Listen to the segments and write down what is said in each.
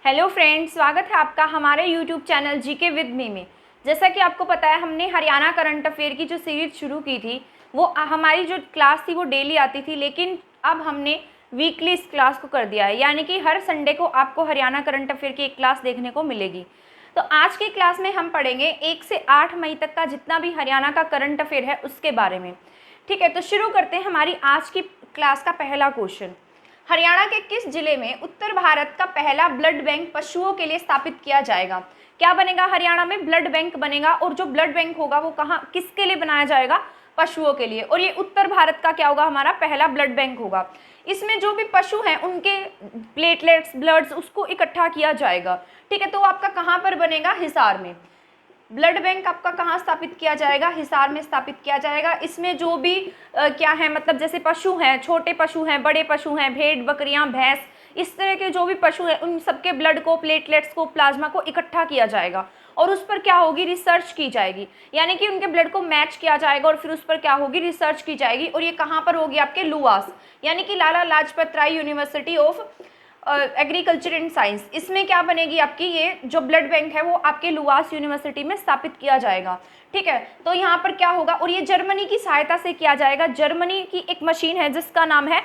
Hello friends, स्वागत है आपका हमारे YouTube channel GK with me में। जैसा कि आपको पता है, हमने हरियाणा करंट अफेयर की जो सीरीज शुरू की थी वो हमारी जो क्लास थी वो डेली आती थी, लेकिन अब हमने वीकली इस क्लास को कर दिया है, यानी कि हर संडे को आपको हरियाणा करंट अफेयर की एक क्लास देखने को मिलेगी। तो आज की क्लास में हम पढ़ेंगे 1 से 8 मई तक का जितना भी हरियाणा का करंट अफेयर है उसके बारे में। ठीक है, तो शुरू करते हैं हमारी आज की क्लास का पहला क्वेश्चन। हरियाणा के किस जिले में उत्तर भारत का पहला ब्लड बैंक पशुओं के लिए स्थापित किया जाएगा? क्या बनेगा? हरियाणा में ब्लड बैंक बनेगा, और जो ब्लड बैंक होगा वो कहाँ किसके लिए बनाया जाएगा? पशुओं के लिए। और ये उत्तर भारत का क्या होगा? हमारा पहला ब्लड बैंक होगा। इसमें जो भी पशु हैं उनके प्लेटलेट्स, ब्लड्स, उसको इकट्ठा किया जाएगा। ठीक है, तो आपका कहाँ पर बनेगा? हिसार में। ब्लड बैंक आपका कहाँ स्थापित किया जाएगा? हिसार में स्थापित किया जाएगा। इसमें जो भी क्या है, मतलब जैसे पशु हैं, छोटे पशु हैं, बड़े पशु हैं, भेड़, बकरियां, भैंस, इस तरह के जो भी पशु हैं उन सबके ब्लड को, प्लेटलेट्स को, प्लाज्मा को इकट्ठा किया जाएगा और उस पर क्या होगी? रिसर्च की जाएगी, यानी कि उनके ब्लड को मैच किया जाएगा और फिर उस पर क्या होगी? रिसर्च की जाएगी। और ये कहाँ पर होगी? आपके लुवास, यानी कि Lala Lajpat Rai university of agriculture and science. इसमें क्या बनेगी? आपकी ये जो ब्लड बैंक है वो आपके लुवास यूनिवर्सिटी में स्थापित किया जाएगा। ठीक है, तो यहाँ पर क्या होगा? और ये जर्मनी की सहायता से किया जाएगा। जर्मनी की एक मशीन है जिसका नाम है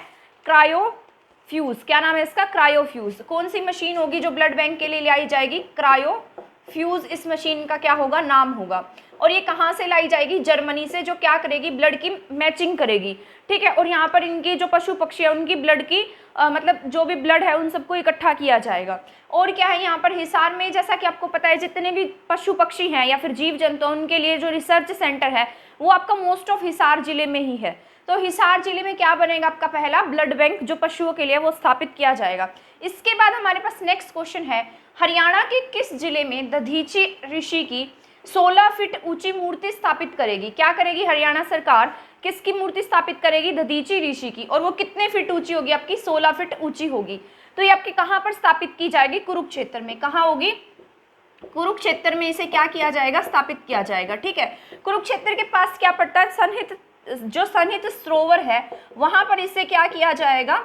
क्रायोफ्यूज। क्या नाम है इसका? क्रायोफ्यूज। कौन सी मशीन होगी जो ब्लड बैंक के लिए लाई जाएगी? क्रायोफ्यूज इस मशीन का क्या होगा? नाम होगा। और ये कहाँ से लाई जाएगी? जर्मनी से, जो क्या करेगी? ब्लड की मैचिंग करेगी। ठीक है, और यहाँ पर इनकी जो पशु पक्षी है उनकी ब्लड की मतलब जो भी ब्लड है उन सबको इकट्ठा किया जाएगा। और क्या है यहाँ पर हिसार में? जैसा कि आपको पता है, जितने भी पशु पक्षी हैं या फिर जीव जंतु, उनके लिए जो रिसर्च सेंटर है वो आपका मोस्ट ऑफ हिसार जिले में ही है। तो हिसार जिले में क्या बनेगा? आपका पहला ब्लड बैंक जो पशुओं के लिए वो स्थापित किया जाएगा। इसके बाद हमारे पास नेक्स्ट क्वेश्चन है, हरियाणा के किस जिले में दधीची ऋषि की 16 फीट ऊंची मूर्ति स्थापित करेगी? क्या करेगी हरियाणा सरकार? किसकी मूर्ति स्थापित करेगी? दधीची ऋषि की। और वो कितने फीट ऊंची होगी? आपकी 16 फीट ऊंची होगी। तो ये आपके कहाँ पर स्थापित की जाएगी? कुरुक्षेत्र में। कहाँ होगी? कुरुक्षेत्र में इसे क्या किया जाएगा? स्थापित किया जाएगा। ठीक है, कुरुक्षेत्र के पास क्या पड़ता है? सनहित, जो सनहित सरोवर है वहां पर इसे क्या किया जाएगा?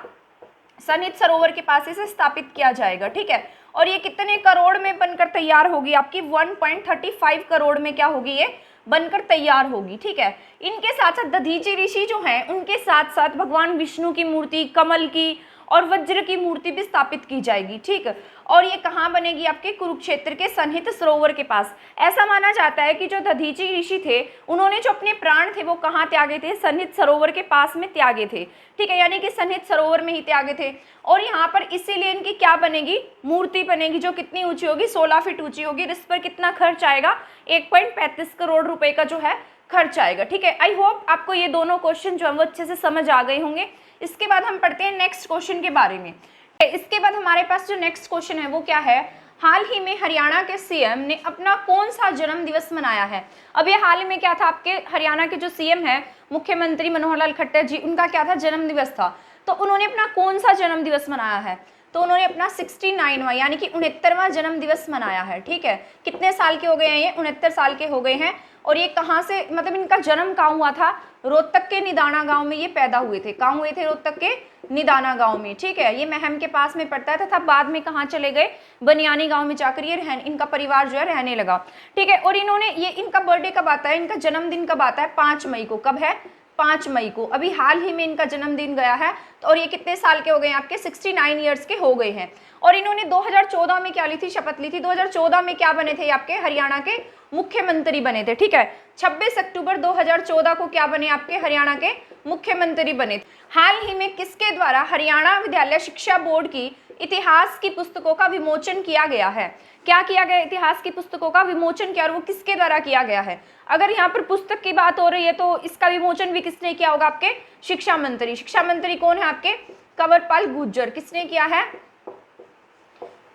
सनहित सरोवर के पास इसे स्थापित किया जाएगा। ठीक है, और ये कितने करोड़ में बनकर तैयार होगी? आपकी 1.35 करोड़ में क्या होगी? ये बनकर तैयार होगी। ठीक है, इनके साथ साथ दधीची ऋषि जो हैं उनके साथ साथ भगवान विष्णु की मूर्ति, कमल की और वज्र की मूर्ति भी स्थापित की जाएगी। ठीक, और ये कहाँ बनेगी? आपके कुरुक्षेत्र के सनहित सरोवर के पास। ऐसा माना जाता है कि जो दधीची ऋषि थे उन्होंने जो अपने प्राण थे वो कहाँ त्यागे थे? सनहित सरोवर के पास में त्यागे थे। ठीक है, यानी कि सनहित सरोवर में ही त्यागे थे। और यहाँ पर इसीलिए इनकी क्या बनेगी? मूर्ति बनेगी, जो कितनी ऊंची होगी? 16 फीट ऊंची होगी। इस पर कितना खर्च आएगा? 1.35 करोड़ रुपए का जो है खर्च आएगा। ठीक है, आई होप आपको ये दोनों क्वेश्चन जो है वो अच्छे से समझ आ गए होंगे। इसके बाद हम पढ़ते हैं नेक्स्ट क्वेश्चन के बारे में। इसके बाद हमारे पास जो नेक्स्ट क्वेश्चन है वो क्या है, हाल ही में हरियाणा के सीएम ने अपना कौन सा जन्म दिवस मनाया है? अब ये हाल ही में क्या था? आपके हरियाणा के जो सीएम है, मुख्यमंत्री मनोहर लाल खट्टर जी, उनका क्या था? जन्म दिवस था। तो उन्होंने अपना कौन सा जन्म दिवस मनाया है? तो उन्होंने अपना 69वां यानी कि 69वां जन्म दिवस मनाया है। ठीक है, कितने साल के हो गए हैं ये? 69 साल के हो गए हैं। और ये कहाँ से, मतलब इनका जन्म कहाँ हुआ था? रोहतक के निदाना गांव में ये पैदा हुए थे। कहाँ हुए थे? रोहतक के निदाना गांव में। ठीक है, ये महम के पास में पड़ता है तथा बाद में कहाँ चले गए? बनियानी गांव में जाकर ये इनका परिवार जो है रहने लगा। ठीक है, और इन्होंने ये, इनका बर्थडे कब आता है? इनका जन्मदिन कब आता है? 5 मई को। कब है? 5 मई को। अभी हाल ही में इनका जन्मदिन गया है। तो और ये कितने साल के हो गए हैं? आपके 69 ईयर्स के हो गए हैं। और इन्होंने 2014 में क्या ली थी? शपथ ली थी। 2014 में क्या बने थे? आपके हरियाणा के मुख्यमंत्री बने थे। ठीक है, 26 अक्टूबर 2014 को क्या बने? आपके हरियाणा के मुख्यमंत्री बने थे। हाल ही में किसके द्वारा हरियाणा विद्यालय शिक्षा बोर्ड की इतिहास की पुस्तकों का विमोचन किया गया है? क्या किया गया? इतिहास की पुस्तकों का विमोचन किया, और वो किसके द्वारा किया गया है? अगर यहाँ पर पुस्तक की बात हो रही है तो इसका विमोचन भी किसने किया होगा? आपके शिक्षा मंत्री। शिक्षा मंत्री कौन है? आपके कंवरपाल गुर्जर। किसने किया है?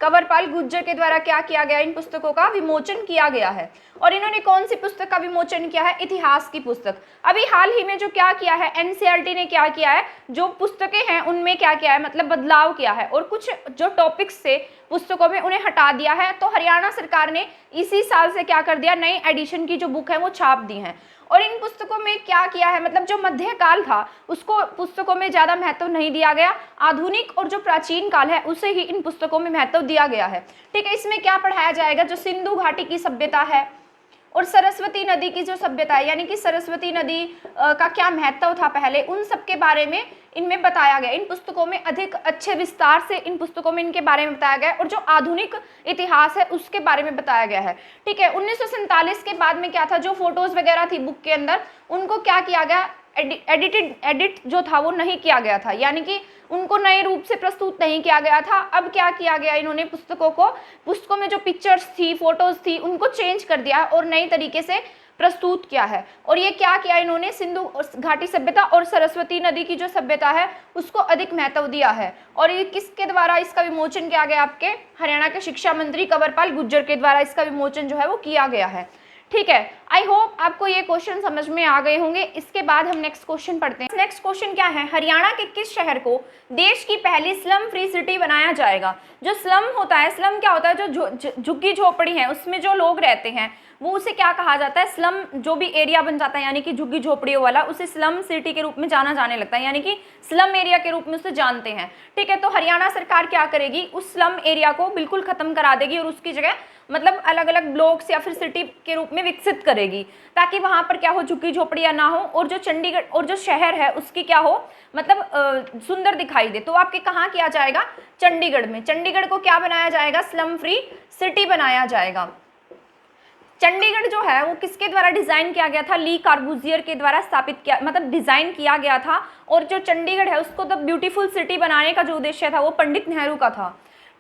कंवरपाल गुर्जर के द्वारा क्या किया गया? इन पुस्तकों का विमोचन किया गया है। और इन्होंने कौन सी पुस्तक का विमोचन किया है? इतिहास की पुस्तक। अभी हाल ही में जो क्या किया है, एनसीईआरटी ने क्या किया है? जो पुस्तकें हैं उनमें क्या किया है? मतलब बदलाव किया है, और कुछ जो टॉपिक्स थे पुस्तकों में उन्हें हटा दिया है। तो हरियाणा सरकार ने इसी साल से क्या कर दिया, नई एडिशन की जो बुक है वो छाप दी है। और इन पुस्तकों में क्या किया है, मतलब जो मध्यकाल था उसको पुस्तकों में ज़्यादा महत्व नहीं दिया गया, आधुनिक और जो प्राचीन काल है उसे ही इन पुस्तकों में महत्व दिया गया है। ठीक है, इसमें क्या पढ़ाया जाएगा, जो सिंधु घाटी की सभ्यता है और सरस्वती नदी की जो सभ्यता है, यानी कि सरस्वती नदी का क्या महत्व था पहले, उन सब के बारे में इनमें बताया गया। इन पुस्तकों में अधिक अच्छे विस्तार से इन पुस्तकों में इनके बारे में बताया गया है और जो आधुनिक इतिहास है उसके बारे में बताया गया है। ठीक है, 1947 के बाद में क्या था, जो फोटोज वगैरह थी बुक के अंदर उनको क्या किया गया, एडिट जो था वो नहीं किया गया था, यानी कि उनको नए रूप से प्रस्तुत नहीं किया गया था। अब क्या किया गया, इन्होंने पुस्तकों में जो पिक्चर्स थी, फोटोज थी, उनको चेंज कर दिया और नए तरीके से प्रस्तुत किया है। और ये क्या किया, इन्होंने सिंधु घाटी सभ्यता और सरस्वती नदी की जो सभ्यता है उसको अधिक महत्व दिया है। और ये किसके द्वारा इसका विमोचन किया गया, आपके हरियाणा के शिक्षा मंत्री कंवरपाल गुर्जर के द्वारा इसका विमोचन जो है वो किया गया है। ठीक है, आई होप आपको ये क्वेश्चन समझ में आ गए होंगे। इसके बाद हम नेक्स्ट क्वेश्चन पढ़ते हैं। नेक्स्ट क्वेश्चन क्या है, हरियाणा के किस शहर को देश की पहली स्लम फ्री सिटी बनाया जाएगा। जो स्लम होता है, स्लम क्या होता है, जो झुग्गी झोपड़ी है उसमें जो लोग रहते हैं वो उसे क्या कहा जाता है, स्लम जो भी एरिया बन जाता है यानी कि झुग्गी झोपड़ियों वाला, उसे स्लम सिटी के रूप में जाना जाने लगता है, यानी कि स्लम एरिया के रूप में उसे जानते हैं। ठीक है, तो हरियाणा सरकार क्या करेगी, उस स्लम एरिया को बिल्कुल खत्म करा देगी और उसकी जगह मतलब अलग अलग ब्लॉक्स या फिर सिटी के रूप में विकसित करेगी, ताकि वहां पर क्या हो, झुग्गी झोपड़ियां ना हो और जो चंडीगढ़ और जो शहर है उसकी क्या हो, मतलब सुंदर दिखाई दे। तो आपके कहाँ किया जाएगा, चंडीगढ़ में। चंडीगढ़ को क्या बनाया जाएगा, स्लम फ्री सिटी बनाया जाएगा। चंडीगढ़ जो है वो किसके द्वारा डिजाइन किया गया था, ली कार्बूजियर के द्वारा स्थापित किया, मतलब डिजाइन किया गया था। और जो चंडीगढ़ है उसको द ब्यूटीफुल सिटी बनाने का जो उद्देश्य था वो पंडित नेहरू का था।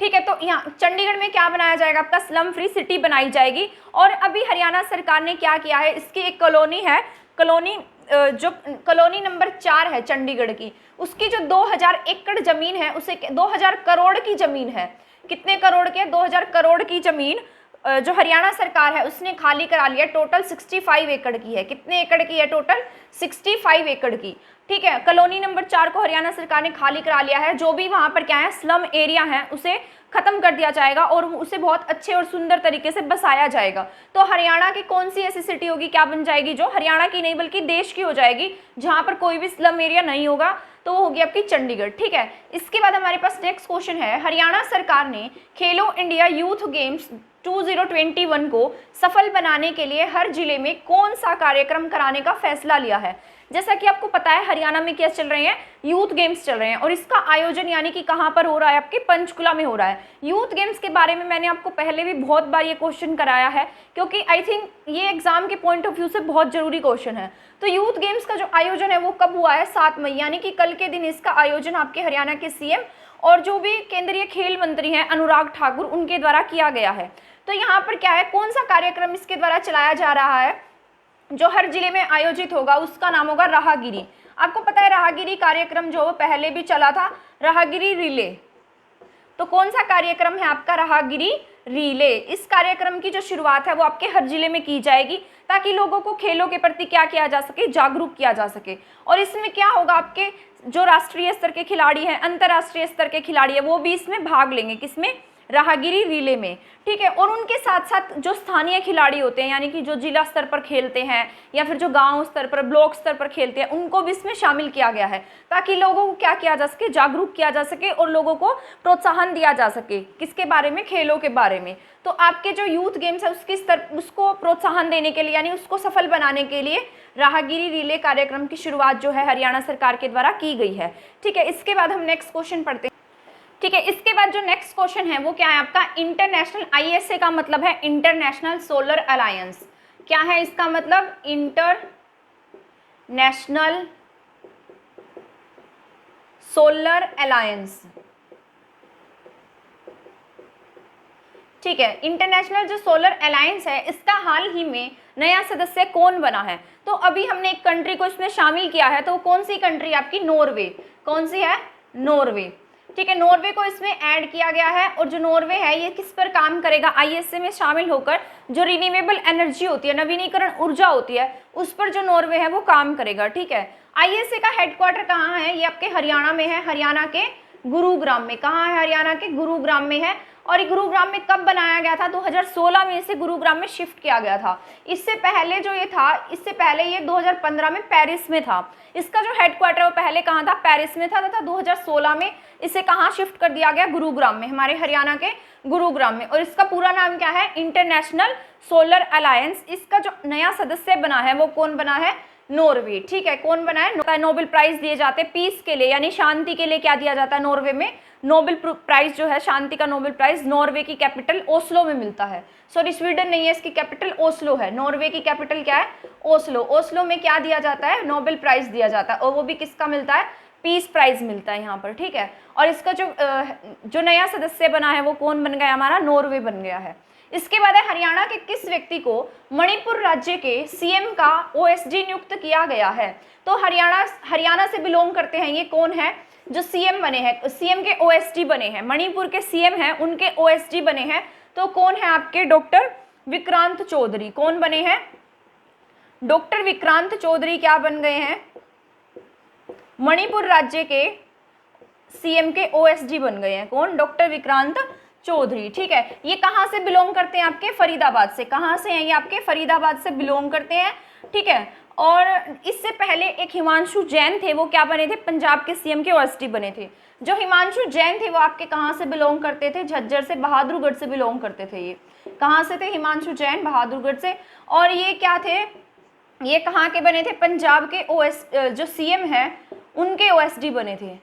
ठीक है, तो यहाँ चंडीगढ़ में क्या बनाया जाएगा, आपका स्लम फ्री सिटी बनाई जाएगी। और अभी हरियाणा सरकार ने क्या किया है, इसकी एक कॉलोनी है, जो कॉलोनी नंबर 4 है चंडीगढ़ की, उसकी जो 2000 एकड़ जमीन है उसे 2000 करोड़ की जमीन है, कितने करोड़ के, 2000 करोड़ की जमीन जो हरियाणा सरकार है उसने खाली करा लिया। टोटल 65 एकड़ की है, कितने एकड़ की है, टोटल 65 एकड़ की। ठीक है, कॉलोनी नंबर 4 को हरियाणा सरकार ने खाली करा लिया है। जो भी वहां पर क्या है, स्लम एरिया है उसे खत्म कर दिया जाएगा और उसे बहुत अच्छे और सुंदर तरीके से बसाया जाएगा। तो हरियाणा की कौन सी ऐसी सिटी होगी, क्या बन जाएगी, जो हरियाणा की नहीं बल्कि देश की हो जाएगी, जहां पर कोई भी स्लम एरिया नहीं होगा, तो वो होगी आपकी चंडीगढ़। ठीक है, इसके बाद हमारे पास नेक्स्ट क्वेश्चन है, हरियाणा सरकार ने खेलो इंडिया यूथ गेम्स 2021 को सफल बनाने के लिए हर जिले में कौन सा कार्यक्रम कराने का फैसला लिया है। जैसा कि आपको पता है हरियाणा में क्या चल रहे हैं, यूथ गेम्स चल रहे हैं और इसका आयोजन यानी कि कहाँ पर हो रहा है, आपके पंचकुला में हो रहा है। यूथ गेम्स के बारे में मैंने आपको पहले भी बहुत बार ये क्वेश्चन कराया है, क्योंकि आई थिंक ये एग्जाम के पॉइंट ऑफ व्यू से बहुत जरूरी क्वेश्चन है। तो यूथ गेम्स का जो आयोजन है वो कब हुआ है, 7 मई, यानी कि कल के दिन इसका आयोजन आपके हरियाणा के सीएम और जो भी केंद्रीय खेल मंत्री हैं अनुराग ठाकुर, उनके द्वारा किया गया है। तो यहाँ पर क्या है, कौन सा कार्यक्रम इसके द्वारा चलाया जा रहा है, जो हर जिले में आयोजित होगा, उसका नाम होगा राहगिरी। आपको पता है राहगिरी कार्यक्रम जो पहले भी चला था, राहगिरी रिले। तो कौन सा कार्यक्रम है आपका, राहगिरी रिले। इस कार्यक्रम की जो शुरुआत है वो आपके हर जिले में की जाएगी, ताकि लोगों को खेलों के प्रति क्या किया जा सके, जागरूक किया जा सके। और इसमें क्या होगा, आपके जो राष्ट्रीय स्तर के खिलाड़ी हैं, अंतर्राष्ट्रीय स्तर के खिलाड़ी है, वो भी इसमें भाग लेंगे, किसमें, राहगिरी रिले में। ठीक है, और उनके साथ साथ जो स्थानीय खिलाड़ी होते हैं, यानी कि जो जिला स्तर पर खेलते हैं या फिर जो गांव स्तर पर, ब्लॉक स्तर पर खेलते हैं, उनको भी इसमें शामिल किया गया है, ताकि लोगों को क्या किया जा सके, जागरूक किया जा सके और लोगों को प्रोत्साहन दिया जा सके, किसके बारे में, खेलों के बारे में। तो आपके जो यूथ गेम्स है उसको प्रोत्साहन देने के लिए, यानी उसको सफल बनाने के लिए राहगिरी रिले कार्यक्रम की शुरुआत जो है हरियाणा सरकार के द्वारा की गई है। ठीक है, इसके बाद हम नेक्स्ट क्वेश्चन पढ़ते हैं। ठीक है, इसके बाद जो नेक्स्ट क्वेश्चन है वो क्या है आपका, इंटरनेशनल, ISA का मतलब है इंटरनेशनल सोलर अलायंस। क्या है इसका मतलब, इंटरनेशनल सोलर अलायंस। ठीक है, इंटरनेशनल जो सोलर अलायंस है इसका हाल ही में नया सदस्य कौन बना है। तो अभी हमने एक कंट्री को इसमें शामिल किया है, तो कौन सी कंट्री आपकी, नॉर्वे। कौन सी है, नॉर्वे। ठीक है, नॉर्वे को इसमें ऐड किया गया है। और जो नॉर्वे है ये किस पर काम करेगा, ISA में शामिल होकर जो रिन्यूएबल एनर्जी होती है, नवीनीकरण ऊर्जा होती है, उस पर जो नॉर्वे है वो काम करेगा। ठीक है, ISA का हेडक्वार्टर कहाँ है, ये आपके हरियाणा में है, हरियाणा के गुरुग्राम में। कहाँ है, हरियाणा के गुरुग्राम में है। और ये गुरुग्राम में कब बनाया गया था? 2016 में इसे गुरुग्राम में शिफ्ट किया गया था। इससे पहले जो ये था, इससे पहले ये 2015 में पेरिस में था। इसका जो हेडक्वार्टर वो पहले कहाँ था? पेरिस में था, तथा 2016 में इसे कहाँ शिफ्ट कर दिया गया? गुरुग्राम में, हमारे हरियाणा के गुरुग्राम में। और इसका पूरा नाम क्या है? International solar alliance. इसका जो नया सदस्य बना है वो कौन बना है? नॉर्वे। ठीक है, कौन बना है? नोबेल प्राइज दिए जाते हैं पीस के लिए, यानी शांति के लिए। क्या दिया जाता है नॉर्वे में? नोबेल प्राइज जो है, शांति का नोबेल प्राइज नॉर्वे की कैपिटल ओस्लो में मिलता है। सॉरी, स्वीडन नहीं है, इसकी कैपिटल ओस्लो है। नॉर्वे की कैपिटल क्या है? ओस्लो। ओस्लो में क्या दिया जाता है? नोबेल प्राइज दिया जाता है, और वो भी किसका मिलता है? पीस प्राइज मिलता है यहाँ पर। ठीक है, और इसका जो नया सदस्य बना है वो कौन बन गया? हमारा नॉर्वे बन गया है। इसके बाद है, हरियाणा के किस व्यक्ति को मणिपुर राज्य के सीएम का ओएसडी नियुक्त किया गया है? तो हरियाणा से बिलोंग करते हैं, ये कौन है जो सीएम बने हैं? सीएम के ओएसडी बने हैं, मणिपुर के सीएम हैं, उनके ओएसडी बने हैं। तो कौन है आपके? डॉक्टर विक्रांत चौधरी। कौन बने हैं? डॉक्टर विक्रांत चौधरी क्या बन गए हैं? मणिपुर राज्य के सीएम के ओएसडी बन गए हैं। कौन? डॉक्टर विक्रांत चौधरी। ठीक है, ये कहाँ से बिलोंग करते हैं? आपके फरीदाबाद से। कहाँ से हैं ये? आपके फरीदाबाद से बिलोंग करते हैं। ठीक है, और इससे पहले एक हिमांशु जैन थे, वो क्या बने थे? पंजाब के सीएम के ओएसडी बने थे। जो हिमांशु जैन थे वो आपके कहाँ से बिलोंग करते थे? झज्जर से, बहादुरगढ़ से बिलोंग करते थे। ये कहाँ से थे? हिमांशु जैन बहादुरगढ़ से। और ये क्या थे? ये कहाँ के बने थे? पंजाब के जो सीएम है उनके ओएसडी बने थे।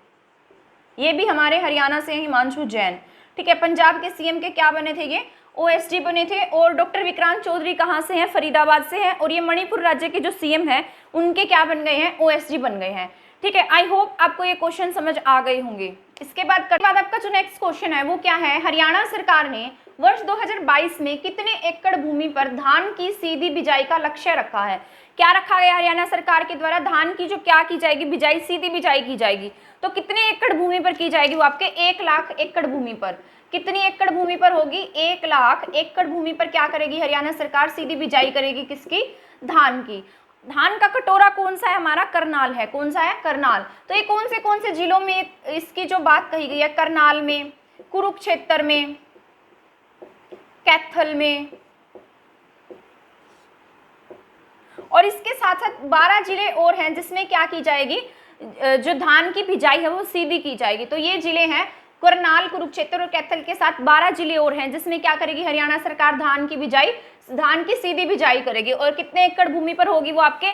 ये भी हमारे हरियाणा से हिमांशु जैन। ठीक है, पंजाब के सीएम के क्या बने थे? ये ओएसडी बने थे। और डॉक्टर विक्रांत चौधरी कहाँ से हैं? फरीदाबाद से हैं। और ये मणिपुर राज्य के जो सीएम हैं उनके क्या बन गए हैं? ओएसडी बन गए हैं। ठीक है, आई होप आपको ये क्वेश्चन समझ आ गए होंगे। इसके बाद आपका जो नेक्स्ट क्वेश्चन है वो क्या है? हरियाणा सरकार ने वर्ष 2022 में कितने एकड़ भूमि पर धान की सीधी बिजाई का लक्ष्य रखा है? क्या रखा गया हरियाणा सरकार के द्वारा? धान की जो क्या की जाएगी? बिजाई, सीधी बिजाई की जाएगी। तो कितने एकड़ भूमि पर की जाएगी? वो आपके 1 लाख एकड़ भूमि पर। कितनी एकड़ भूमि पर होगी? 1 लाख एकड़ भूमि पर क्या करेगी हरियाणा सरकार? सीधी बिजाई करेगी। किसकी? धान की। धान का कटोरा कौन सा है? हमारा करनाल है। कौन सा है? करनाल। तो ये कौन से जिलों में इसकी जो बात कही गई है? करनाल में, कुरुक्षेत्र में, कैथल में, और इसके साथ साथ 12 जिले और हैं जिसमें क्या की जाएगी? जो धान की बिजाई है वो सीधी की जाएगी। तो ये जिले हैं करनाल, कुरुक्षेत्र और कैथल के साथ 12 जिले और हैं जिसमें क्या करेगी हरियाणा सरकार? धान की बिजाई, धान की सीधी बिजाई करेगी। और कितने एकड़ भूमि पर होगी? वो आपके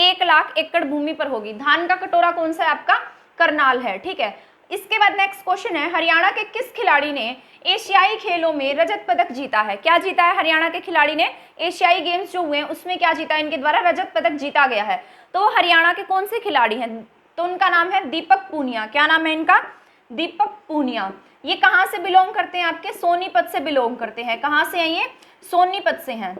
1 लाख एकड़ भूमि पर होगी। धान का कटोरा कौन सा है? आपका करनाल है। ठीक है, इसके बाद नेक्स्ट क्वेश्चन है, हरियाणा के किस खिलाड़ी ने एशियाई खेलों में रजत पदक जीता है? क्या जीता है हरियाणा के खिलाड़ी ने? एशियाई गेम्स जो हुए हैं उसमें क्या जीता? इनके द्वारा रजत पदक जीता गया है। तो हरियाणा के कौन से खिलाड़ी हैं? तो उनका नाम है दीपक पूनिया। क्या नाम है इनका? दीपक पूनिया। ये कहाँ से बिलोंग करते हैं? आपके सोनीपत से बिलोंग करते हैं। कहाँ से हैं ये? सोनीपत से हैं।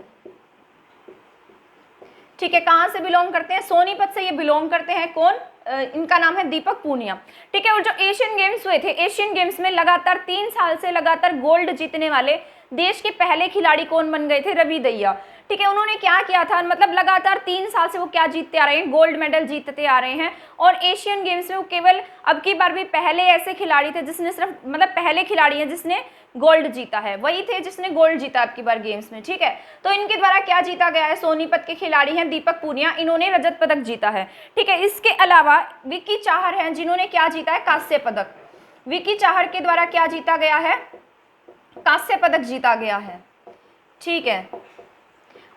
ठीक है, कहाँ से बिलोंग करते हैं? सोनीपत से ये बिलोंग करते हैं। कौन? इनका नाम है दीपक पूनिया। ठीक है, और जो एशियन गेम्स हुए थे, एशियन गेम्स में लगातार 3 साल से लगातार गोल्ड जीतने वाले देश के पहले खिलाड़ी कौन बन गए थे? रवि दहिया। ठीक है, उन्होंने क्या किया था? मतलब लगातार 3 साल से वो क्या जीतते आ रहे हैं? गोल्ड मेडल जीतते आ रहे हैं। और एशियन गेम्स में वो केवल अब की बार भी पहले ऐसे खिलाड़ी थे जिसने सिर्फ पहले खिलाड़ी हैं जिसने गोल्ड जीता है, वही थे जिसने गोल्ड जीता अब की बार गेम्स में। ठीक है, तो इनके द्वारा क्या जीता गया है? सोनीपत के खिलाड़ी हैं दीपक पूनिया, इन्होंने रजत पदक जीता है। ठीक है, इसके अलावा विक्की चाहर हैं जिन्होंने क्या जीता है? कांस्य पदक। विक्की चाहर के द्वारा क्या जीता गया है? कांस्य पदक जीता गया है। ठीक है,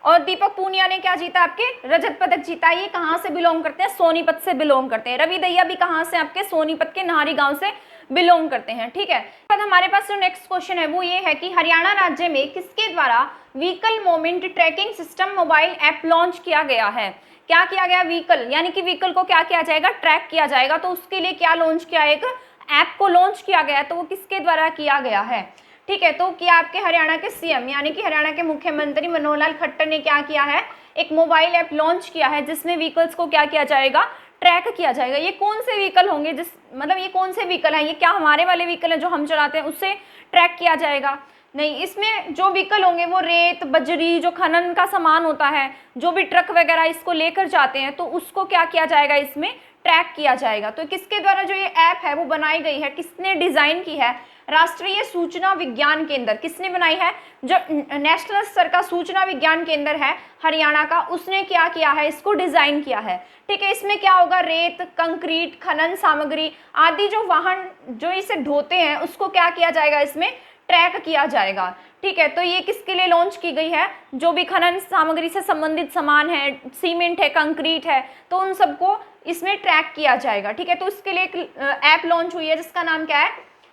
और दीपक पूनिया ने क्या जीता? आपके रजत पदक जीता। ये कहाँ से बिलोंग करते हैं? सोनीपत से बिलोंग करते हैं। रवि दहिया भी कहाँ से? आपके सोनीपत के नाहरी गांव से बिलोंग करते हैं। ठीक है, अब हमारे पास जो नेक्स्ट क्वेश्चन है वो ये है कि हरियाणा राज्य में किसके द्वारा vehicle moment tracking system mobile app launch किया गया है? क्या किया गया? व्हीकल, यानी कि व्हीकल को क्या किया जाएगा? ट्रैक किया जाएगा। तो उसके लिए क्या लॉन्च किया? एक ऐप को लॉन्च किया गया। तो वो किसके द्वारा किया गया है? ठीक है, तो क्या आपके हरियाणा के सीएम यानी कि हरियाणा के मुख्यमंत्री मनोहर लाल खट्टर ने क्या किया है? एक मोबाइल ऐप लॉन्च किया है जिसमें व्हीकल्स को क्या किया जाएगा? ट्रैक किया जाएगा। ये कौन से व्हीकल होंगे? ये कौन से व्हीकल हैं? ये क्या हमारे वाले व्हीकल हैं जो हम चलाते हैं उससे ट्रैक किया जाएगा? नहीं, इसमें जो व्हीकल होंगे वो रेत, बजरी, जो खनन का सामान होता है, जो भी ट्रक वगैरह इसको लेकर जाते हैं तो उसको क्या किया जाएगा? इसमें ट्रैक किया जाएगा। तो किसके द्वारा जो ये ऐप है वो बनाई गई है? किसने डिज़ाइन की है? राष्ट्रीय सूचना विज्ञान केंद्र किसने बनाई है? जो नेशनल स्तर का सूचना विज्ञान केंद्र है हरियाणा का, उसने क्या किया है? इसको डिजाइन किया है। ठीक है, इसमें क्या होगा? रेत, कंक्रीट, खनन सामग्री आदि जो वाहन जो इसे ढोते हैं उसको क्या किया जाएगा? इसमें ट्रैक किया जाएगा। ठीक है, तो ये किसके लिए लॉन्च की गई है? जो भी खनन सामग्री से संबंधित सामान है, सीमेंट है, कंक्रीट है, तो उन सबको इसमें ट्रैक किया जाएगा। ठीक है, तो इसके लिए एक ऐप लॉन्च हुई है जिसका नाम क्या है?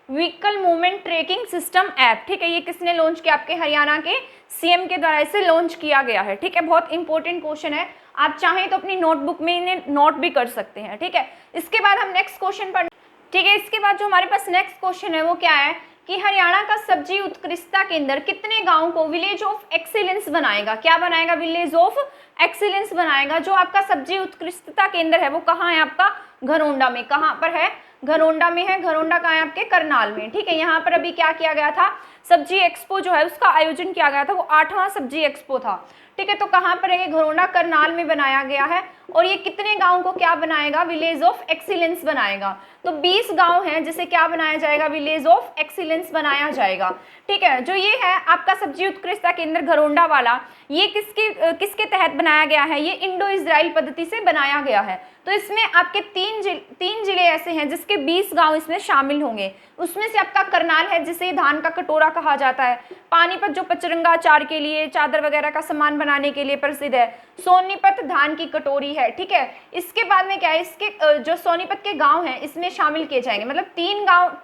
Vehicle movement tracking system app. ठीक है, ये किसने लॉन्च किया? आपके हरियाणा के सीएम के द्वारा इसे लॉन्च किया गया है। ठीक है, बहुत इंपॉर्टेंट क्वेश्चन है, आप चाहें तो अपनी नोटबुक में इन्हें नोट भी कर सकते हैं। ठीक है, इसके बाद हम नेक्स्ट क्वेश्चन पर, ठीक है, इसके बाद जो हमारे पास नेक्स्ट क्वेश्चन है वो क्या है कि हरियाणा का सब्जी उत्कृष्टता केंद्र कितने गांव को विलेज ऑफ एक्सीलेंस बनाएगा? क्या बनाएगा? विलेज ऑफ एक्सीलेंस बनाएगा। जो आपका सब्जी उत्कृष्टता केंद्र है वो कहाँ है? आपका घरोंडा में। कहाँ पर है? घरोंडा में है। घरोंडा कहाँ है? आपके करनाल में। ठीक है, यहाँ पर अभी क्या किया गया था? सब्जी एक्सपो जो है उसका आयोजन किया गया था, वो 8वां सब्जी एक्सपो था। ठीक है, तो कहाँ पर है? घरोंडा करनाल में बनाया गया है। और ये कितने गांव को क्या बनाएगा? विलेज ऑफ एक्सीलेंस बनाएगा। तो 20 गांव हैं जिसे क्या बनाया जाएगा? विलेज ऑफ एक्सीलेंस बनाया जाएगा। ठीक है, जो ये है आपका सब्जी उत्कृष्टता केंद्र घरोंडा वाला, ये किसके तहत बनाया गया है? ये इंडो इजराइल पद्धति से बनाया गया है। तो इसमें आपके तीन जिले ऐसे हैं जिसके 20 गांव इसमें शामिल होंगे। उसमें से आपका करनाल है जिसे धान का कटोरा कहा जाता है। पानीपत जो पचरंगा अचार के लिए, चादर वगैरह का सामान बनाने के लिए प्रसिद्ध है। सोनीपत धान की कटोरी है। ठीक है, इसके बाद में क्या है? इसके जो सोनीपत के गांव हैं इसमें शामिल किए जाएंगे, मतलब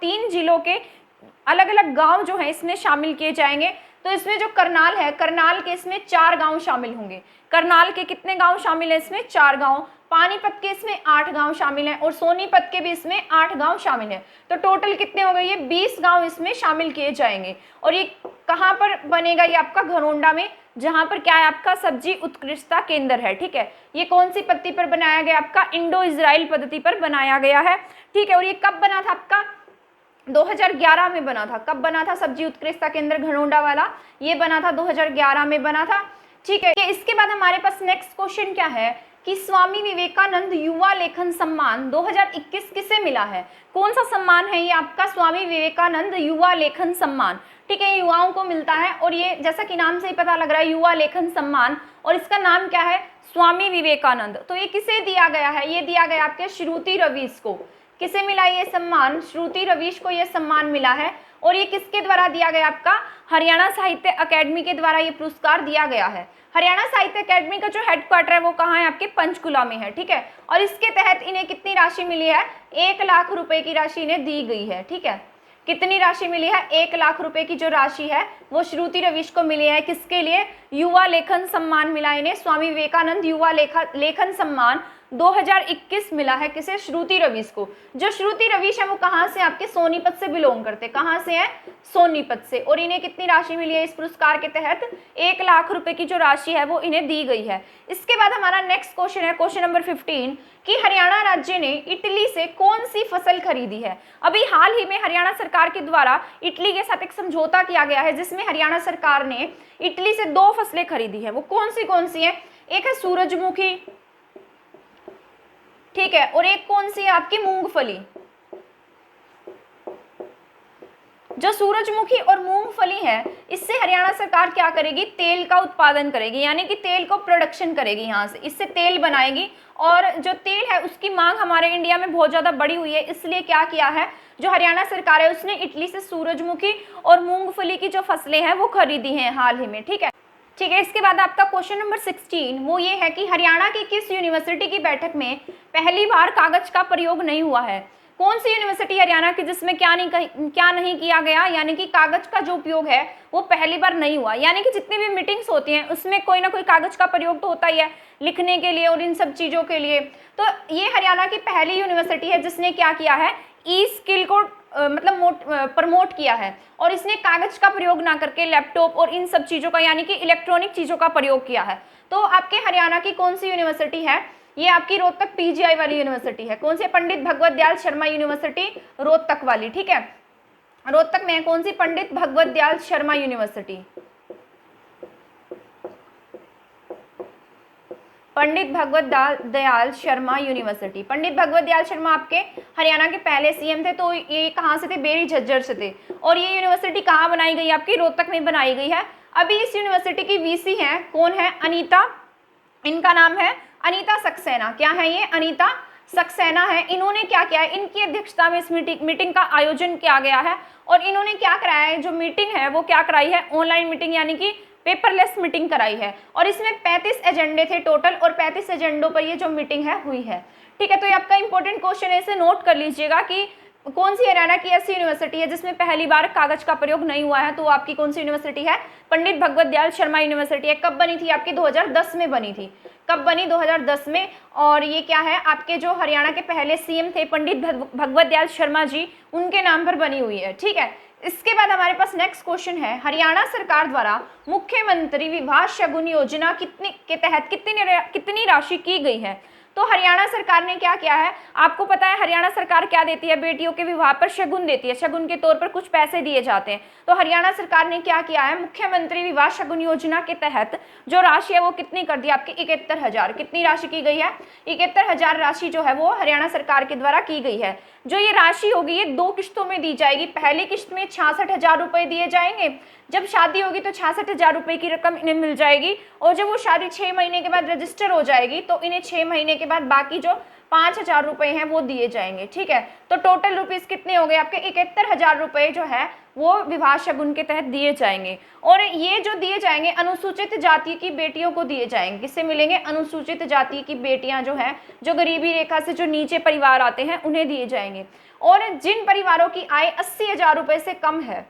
3 जिलों के अलग अलग गांव जो है इसमें शामिल किए जाएंगे। तो इसमें जो करनाल है, करनाल के इसमें 4 गांव शामिल होंगे। करनाल के कितने गांव शामिल है? इसमें 4 गांव। पानीपत के इसमें 8 गांव शामिल हैं और सोनीपत के भी इसमें 8 गांव शामिल हैं। तो टोटल कितने हो गए? ये 20 गांव इसमें शामिल किए जाएंगे। और ये कहाँ पर बनेगा? ये आपका घरोंडा में, जहां पर क्या है? आपका सब्जी उत्कृष्टता केंद्र है। ठीक है, ये कौन सी पद्धति पर बनाया गया? आपका इंडो इजराइल पद्धति पर बनाया गया है। ठीक है, और ये कब बना था? आपका 2011 में बना था। कब बना था सब्जी उत्कृष्टता केंद्र घरोंडा वाला? ये बना था 2011 में बना था। ठीक है, इसके बाद हमारे पास नेक्स्ट क्वेश्चन क्या है कि स्वामी विवेकानंद युवा लेखन सम्मान 2021 किसे मिला है? कौन सा सम्मान है ये आपका? स्वामी विवेकानंद युवा लेखन सम्मान। ठीक है, युवाओं को मिलता है और ये जैसा कि नाम से ही पता लग रहा है युवा लेखन सम्मान, और इसका नाम क्या है? स्वामी विवेकानंद। तो ये किसे दिया गया है? ये दिया गया आपके श्रुति रवीश को। किसे मिला ये सम्मान? श्रुति रवीश को ये सम्मान मिला है। और ये किसके द्वारा दिया गया? आपका हरियाणा साहित्य अकेडमी के द्वारा ये पुरस्कार दिया गया है। हरियाणा साहित्य अकेडमी का जो हेडक्वार्टर है वो कहाँ है? आपके पंचकुला में है। ठीक है, और इसके तहत इन्हें कितनी राशि मिली है? 1 लाख रुपए की राशि इन्हें दी गई है। ठीक है, कितनी राशि मिली है? 1 लाख रुपए की जो राशि है वो श्रुति रवीश को मिली है। किसके लिए? युवा लेखन सम्मान मिला इन्हें। स्वामी विवेकानंद युवा लेखन सम्मान 2021 मिला है। किसे? श्रुति रवीश को। जो श्रुति रवीश है वो कहाँ से? आपके सोनीपत से बिलोंग करते। कहाँ से है? सोनीपत से। और इन्हें कितनी राशि मिली है इस पुरस्कार के तहत? 1 लाख रुपए की जो राशि है वो इन्हें दी गई है। इसके बाद हमारा नेक्स्ट क्वेश्चन है, क्वेश्चन नंबर 15, कि हरियाणा राज्य ने इटली से कौन सी फसल खरीदी है? अभी हाल ही में हरियाणा सरकार के द्वारा इटली के साथ एक समझौता किया गया है जिसमें हरियाणा सरकार ने इटली से 2 फसलें खरीदी है। वो कौन सी है? एक है सूरजमुखी, ठीक है, और एक कौन सी है? आपकी मूंगफली। जो सूरजमुखी और मूंगफली है इससे हरियाणा सरकार क्या करेगी? तेल का उत्पादन करेगी, यानी कि तेल को प्रोडक्शन करेगी, यहाँ से इससे तेल बनाएगी। और जो तेल है उसकी मांग हमारे इंडिया में बहुत ज़्यादा बढ़ी हुई है, इसलिए क्या किया है जो हरियाणा सरकार है उसने इटली से सूरजमुखी और मूंगफली की जो फसलें हैं वो खरीदी हैं हाल ही में। ठीक है, इसके बाद आपका क्वेश्चन नंबर 16 वो ये है कि हरियाणा की किस यूनिवर्सिटी की बैठक में पहली बार कागज का प्रयोग नहीं हुआ है? कौन सी यूनिवर्सिटी हरियाणा की जिसमें क्या नहीं किया गया, यानी कि कागज का जो उपयोग है वो पहली बार नहीं हुआ। यानी कि जितनी भी मीटिंग्स होती हैं उसमें कोई ना कोई कागज का प्रयोग तो होता ही है लिखने के लिए और इन सब चीज़ों के लिए। तो ये हरियाणा की पहली यूनिवर्सिटी है जिसने क्या किया है? ई स्किल को प्रमोट किया है और इसने कागज का प्रयोग ना करके लैपटॉप और इन सब चीज़ों का, यानी कि इलेक्ट्रॉनिक चीज़ों का प्रयोग किया है। तो आपके हरियाणा की कौन सी यूनिवर्सिटी है? ये आपकी रोहतक पीजीआई वाली यूनिवर्सिटी है। कौन सी? पंडित भगवत दयाल शर्मा यूनिवर्सिटी रोहतक वाली। ठीक है, रोहतक में कौन सी? पंडित भगवत दयाल शर्मा यूनिवर्सिटी। पंडित भगवत दयाल शर्मा यूनिवर्सिटी। पंडित भगवत दयाल शर्मा आपके हरियाणा के पहले सीएम थे। तो ये कहाँ से थे? बेरी झज्जर से थे। और ये यूनिवर्सिटी कहाँ बनाई गई? आपकी रोहतक में बनाई गई है। अभी इस यूनिवर्सिटी की वीसी है, कौन है? अनीता, इनका नाम है अनीता सक्सेना। क्या है ये? अनीता सक्सेना है। इन्होंने क्या किया है? इनकी अध्यक्षता में इस मीटिंग का आयोजन किया गया है। और इन्होंने क्या कराया है? जो मीटिंग है वो क्या कराई है? ऑनलाइन मीटिंग, यानी कि पेपरलेस मीटिंग कराई है। और इसमें 35 एजेंडे थे टोटल, और 35 एजेंडों पर ये जो मीटिंग है हुई है। ठीक है, तो ये आपका इंपॉर्टेंट क्वेश्चन है, इसे नोट कर लीजिएगा कि कौन सी हरियाणा की ऐसी यूनिवर्सिटी है जिसमें पहली बार कागज का प्रयोग नहीं हुआ है। तो आपकी कौन सी यूनिवर्सिटी है? पंडित भगवत दयाल शर्मा यूनिवर्सिटी है। कब बनी थी? आपकी 2010 में बनी थी। कब बनी? 2010 में। और ये क्या है? आपके जो हरियाणा के पहले सीएम थे पंडित भगवत दयाल शर्मा जी, उनके नाम पर बनी हुई है। ठीक है, इसके बाद हमारे पास नेक्स्ट क्वेश्चन है, हरियाणा सरकार द्वारा मुख्यमंत्री विवाह शगुन योजना के तहत कितनी राशि की गई है? तो हरियाणा सरकार ने क्या किया है? आपको पता है हरियाणा सरकार क्या देती है? बेटियों के विवाह पर शगुन देती है, शगुन के तौर पर कुछ पैसे दिए जाते हैं। तो हरियाणा सरकार ने क्या किया है? मुख्यमंत्री विवाह शगुन योजना के तहत जो राशि है वो कितनी कर दी? आपकी 71,000। कितनी राशि की गई है? 71,000 राशि जो है वो हरियाणा सरकार के द्वारा की गई है। जो ये राशि होगी ये 2 किश्तों में दी जाएगी। पहली किश्त में 66,000 रुपए दिए जाएंगे। जब शादी होगी तो 66,000 रुपए की रकम इन्हें मिल जाएगी। और जब वो शादी 6 महीने के बाद रजिस्टर हो जाएगी तो इन्हें 6 महीने के बाद बाकी जो 5,000 रुपए हैं वो दिए जाएंगे। ठीक है, तो टोटल रुपीस कितने हो गए? आपके 71,000 रुपए जो है वो विवाह शगुन के तहत दिए जाएंगे। और ये जो दिए जाएंगे अनुसूचित जाति की बेटियों को दिए जाएंगे। किससे मिलेंगे? अनुसूचित जाति की बेटियां जो है, जो गरीबी रेखा से जो नीचे परिवार आते हैं, उन्हें दिए जाएंगे। और जिन परिवारों की आय 80,000 रुपए से कम है,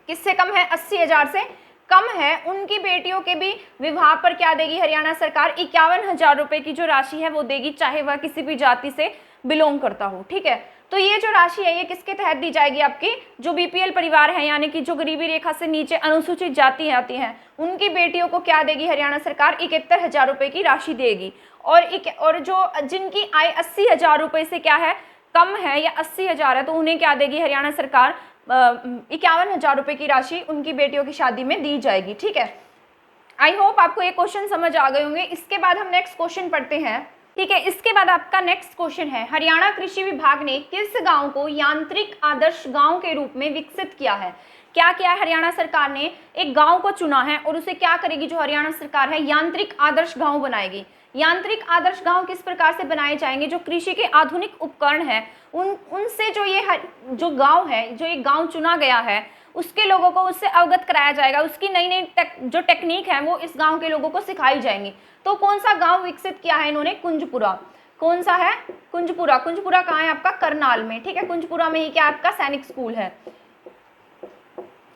किससे कम है? 80,000 से कम है, उनकी बेटियों के भी विवाह पर क्या देगी हरियाणा सरकार? 51,000 रुपए की जो राशि है वो देगी, चाहे वह किसी भी जाति से बिलोंग करता हो। ठीक है, तो ये जो राशि है ये किसके तहत दी जाएगी? आपकी जो बीपीएल परिवार है, यानी कि जो गरीबी रेखा से नीचे अनुसूचित जाति आती हैं, उनकी बेटियों को क्या देगी हरियाणा सरकार? 71,000 रुपए की राशि देगी। और जो जिनकी आय 80,000 रुपए से क्या है? कम है, या 80,000 है, तो उन्हें क्या देगी हरियाणा सरकार? 51,000 रुपए की राशि उनकी बेटियों की शादी में दी जाएगी। ठीक है, आई होप आपको ये क्वेश्चन समझ आ गए होंगे। इसके बाद हम नेक्स्ट क्वेश्चन पढ़ते हैं। ठीक है, इसके बाद आपका नेक्स्ट क्वेश्चन है, हरियाणा कृषि विभाग ने किस गांव को यांत्रिक आदर्श गांव के रूप में विकसित किया है? क्या किया है? हरियाणा सरकार ने एक गांव को चुना है और उसे क्या करेगी जो हरियाणा सरकार है? यांत्रिक आदर्श गांव बनाएगी। यांत्रिक आदर्श गांव किस प्रकार से बनाए जाएंगे? जो कृषि के आधुनिक उपकरण हैं उनसे जो गांव है, जो एक गांव चुना गया है, उसके लोगों को उससे अवगत कराया जाएगा। उसकी नई नई जो टेक्निक है वो इस गांव के लोगों को सिखाई जाएंगी। तो कौन सा गांव विकसित किया है इन्होंने? कुंजपुरा। कौन सा है? कुंजपुरा। कुंजपुरा कहाँ है? आपका करनाल में। ठीक है, कुंजपुरा में ही क्या आपका सैनिक स्कूल है।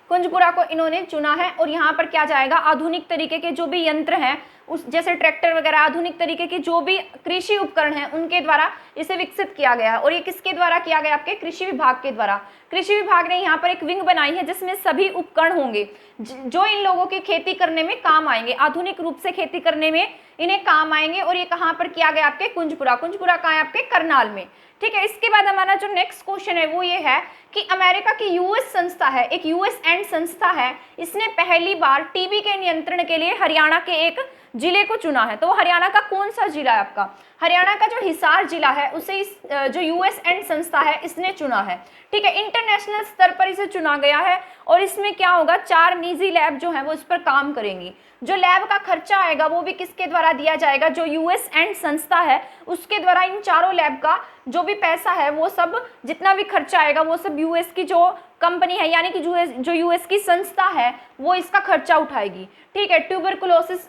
कुंजपुरा को इन्होंने चुना है। और यहाँ पर क्या जाएगा? आधुनिक तरीके के जो भी यंत्र हैं, उस जैसे ट्रैक्टर वगैरह, आधुनिक तरीके के जो भी कृषि उपकरण हैं उनके द्वारा इसे विकसित किया गया है। और ये किसके द्वारा किया गया? आपके कृषि विभाग के द्वारा। कृषि विभाग ने यहाँ पर एक विंग बनाई है जिसमें सभी उपकरण होंगे जो इन लोगों की खेती करने में काम आएंगे, आधुनिक रूप से खेती करने में इन्हें काम आएंगे। और ये कहाँ पर किया गया? आपके कुंजपुरा। कुंजपुरा कहाँ है? आपके करनाल में। ठीक है, इसके बाद हमारा जो नेक्स्ट क्वेश्चन है वो ये है कि अमेरिका की यूएस संस्था है, एक यूएस एंड संस्था है, इसने पहली बार टीबी के नियंत्रण के लिए हरियाणा के एक जिले को चुना है। तो हरियाणा का कौन सा जिला है? आपका हरियाणा का जो हिसार जिला है उसे इस जो यूएस एंड संस्था है इसने चुना है। ठीक है, इंटरनेशनल स्तर पर इसे चुना गया है। और इसमें क्या होगा? 4 निजी लैब जो है वो इस पर काम करेंगी। जो लैब का खर्चा आएगा वो भी किसके द्वारा दिया जाएगा? जो यूएस एंड संस्था है उसके द्वारा इन चारों लैब का जो भी पैसा है वो सब, जितना भी खर्चा आएगा वो सब यूएस की जो कंपनी है, यानी कि जो यूएस की संस्था है वो इसका खर्चा उठाएगी। ठीक है, ट्यूबरकुलोसिस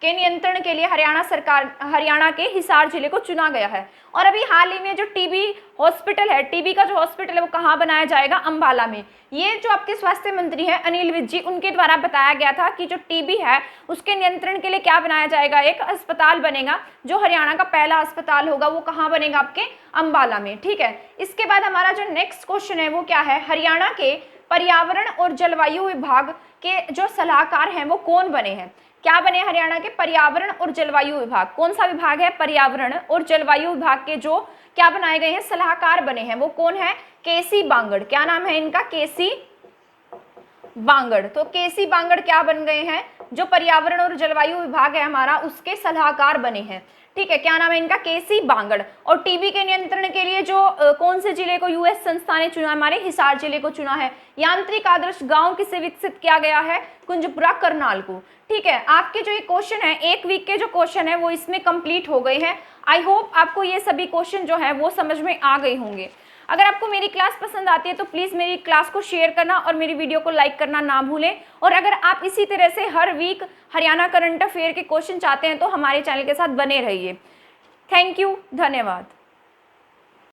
के नियंत्रण के लिए हरियाणा के हिसार जिले को चुना गया है। और अभी हाल ही में जो टीबी हॉस्पिटल है, टीबी का जो हॉस्पिटल है वो कहाँ बनाया जाएगा? अंबाला में। ये जो आपके स्वास्थ्य मंत्री हैं अनिल विज जी, उनके द्वारा बताया गया था कि जो टीबी है उसके नियंत्रण के लिए क्या बनाया जाएगा? एक अस्पताल बनेगा, जो हरियाणा का पहला अस्पताल होगा। वो कहाँ बनेगा? आपके अंबाला में। ठीक है, इसके बाद हमारा जो नेक्स्ट क्वेश्चन है वो क्या है? हरियाणा के पर्यावरण और जलवायु विभाग के जो सलाहकार हैं वो कौन बने हैं? क्या बने? हरियाणा के पर्यावरण और जलवायु विभाग। कौन सा विभाग है? पर्यावरण और जलवायु विभाग के जो क्या बनाए गए हैं? सलाहकार बने हैं। वो कौन है? केसी बांगड़। क्या नाम है इनका? केसी बांगड़। तो केसी बांगड़ क्या बन गए हैं? जो पर्यावरण और जलवायु विभाग है हमारा, उसके सलाहकार बने हैं। ठीक है, क्या नाम है इनका, केसी बांगड़। और टीबी के नियंत्रण के लिए जो कौन से जिले को यूएस संस्था ने चुना, हमारे हिसार जिले को चुना है। यांत्रिक आदर्श गांव किसे विकसित किया गया है, कुंजपुरा करनाल को। ठीक है, आपके जो ये क्वेश्चन है, एक वीक के जो क्वेश्चन है वो इसमें कंप्लीट हो गए हैं। आई होप आपको ये सभी क्वेश्चन जो है वो समझ में आ गए होंगे। अगर आपको मेरी क्लास पसंद आती है तो प्लीज़ मेरी क्लास को शेयर करना और मेरी वीडियो को लाइक करना ना भूलें। और अगर आप इसी तरह से हर वीक हरियाणा करंट अफेयर के क्वेश्चन चाहते हैं तो हमारे चैनल के साथ बने रहिए। थैंक यू, धन्यवाद।